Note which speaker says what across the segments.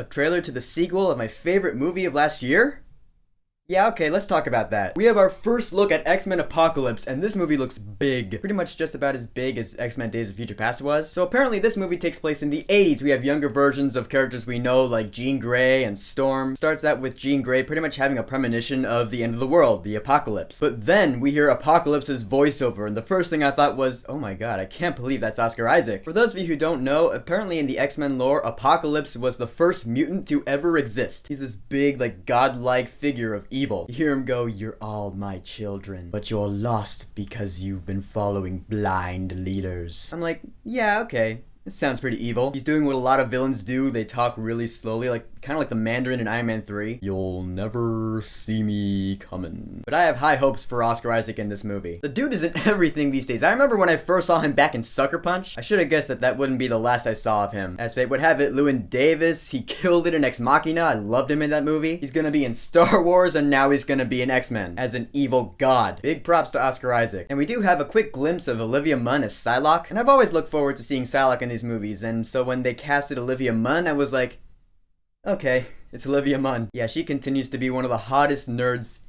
Speaker 1: A trailer to the sequel of my favorite movie of last year? Yeah, okay, let's talk about that. We have our first look at X-Men Apocalypse, and this movie looks big. Pretty much just about as big as X-Men Days of Future Past was. So apparently this movie takes place in the 80s. We have younger versions of characters we know, like Jean Grey and Storm. Starts out with Jean Grey pretty much having a premonition of the end of the world, the apocalypse. But then we hear Apocalypse's voiceover, and the first thing I thought was, oh my god, I can't believe that's Oscar Isaac. For those of you who don't know, apparently in the X-Men lore, Apocalypse was the first mutant to ever exist. He's this big, like, godlike figure of evil. You hear him go, "You're all my children, but you're lost because you've been following blind leaders." I'm like, yeah, okay. This sounds pretty evil. He's doing what a lot of villains do. They talk really slowly, kind of like the Mandarin in Iron Man 3. You'll never see me coming. But I have high hopes for Oscar Isaac in this movie. The dude is in everything these days. I remember when I first saw him back in Sucker Punch. I should have guessed that wouldn't be the last I saw of him. As fate would have it, Llewyn Davis, he killed it in Ex Machina. I loved him in that movie. He's gonna be in Star Wars, and now he's gonna be in X-Men as an evil god. Big props to Oscar Isaac. And we do have a quick glimpse of Olivia Munn as Psylocke. And I've always looked forward to seeing Psylocke in these movies, and so when they casted Olivia Munn, I was like, okay, it's Olivia Munn. Yeah, she continues to be one of the hottest nerds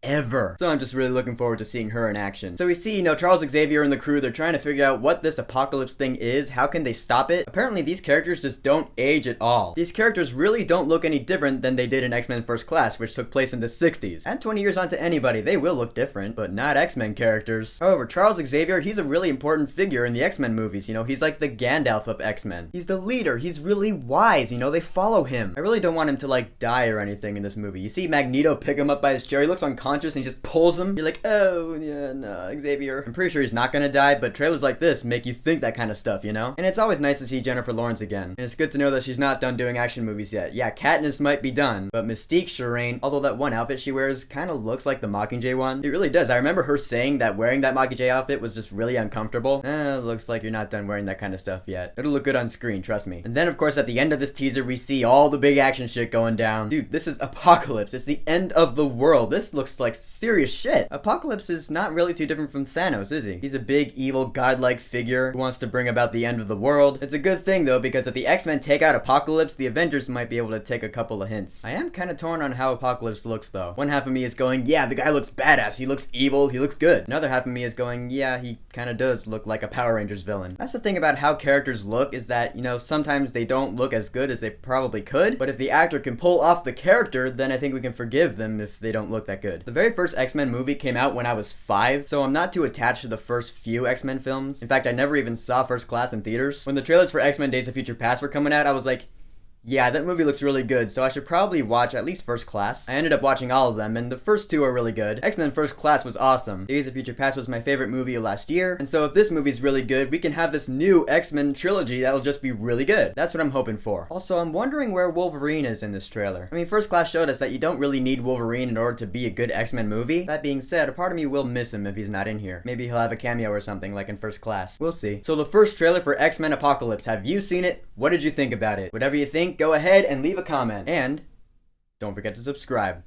Speaker 1: ever. So I'm just really looking forward to seeing her in action. So we see, Charles Xavier and the crew, they're trying to figure out what this apocalypse thing is. How can they stop it? Apparently these characters just don't age at all. These characters really don't look any different than they did in X-Men First Class, which took place in the 60s. And 20 years onto anybody, they will look different, but not X-Men characters. However, Charles Xavier, he's a really important figure in the X-Men movies. He's like the Gandalf of X-Men. He's the leader. He's really wise. They follow him. I really don't want him to die or anything in this movie. You see Magneto pick him up by his chair. He looks unconscious and he just pulls him. You're like, oh, yeah, no, Xavier. I'm pretty sure he's not gonna die, but trailers like this make you think that kind of stuff, And it's always nice to see Jennifer Lawrence again. And it's good to know that she's not done doing action movies yet. Yeah, Katniss might be done, but Mystique sure ain't. Although that one outfit she wears kind of looks like the Mockingjay one. It really does. I remember her saying that wearing that Mockingjay outfit was just really uncomfortable. Looks like you're not done wearing that kind of stuff yet. It'll look good on screen, trust me. And then, of course, at the end of this teaser, we see all the big action shit going down. Dude, this is Apocalypse. It's the end of the world. This looks like serious shit. Apocalypse is not really too different from Thanos, is he? He's a big, evil, godlike figure who wants to bring about the end of the world. It's a good thing, though, because if the X-Men take out Apocalypse, the Avengers might be able to take a couple of hints. I am kind of torn on how Apocalypse looks, though. One half of me is going, yeah, the guy looks badass. He looks evil. He looks good. Another half of me is going, yeah, he kind of does look like a Power Rangers villain. That's the thing about how characters look, is that, sometimes they don't look as good as they probably could, but if the actor can pull off the character, then I think we can forgive them if they don't look that good. The very first X-Men movie came out when I was 5, so I'm not too attached to the first few X-Men films. In fact, I never even saw First Class in theaters. When the trailers for X-Men Days of Future Past were coming out, I was like, yeah, that movie looks really good, so I should probably watch at least First Class. I ended up watching all of them, and the first two are really good. X-Men First Class was awesome. Days of Future Past was my favorite movie of last year, and so if this movie's really good, we can have this new X-Men trilogy that'll just be really good. That's what I'm hoping for. Also, I'm wondering where Wolverine is in this trailer. I mean, First Class showed us that you don't really need Wolverine in order to be a good X-Men movie. That being said, a part of me will miss him if he's not in here. Maybe he'll have a cameo or something like in First Class. We'll see. So the first trailer for X-Men Apocalypse. Have you seen it? What did you think about it? Whatever you think, go ahead and leave a comment. And don't forget to subscribe.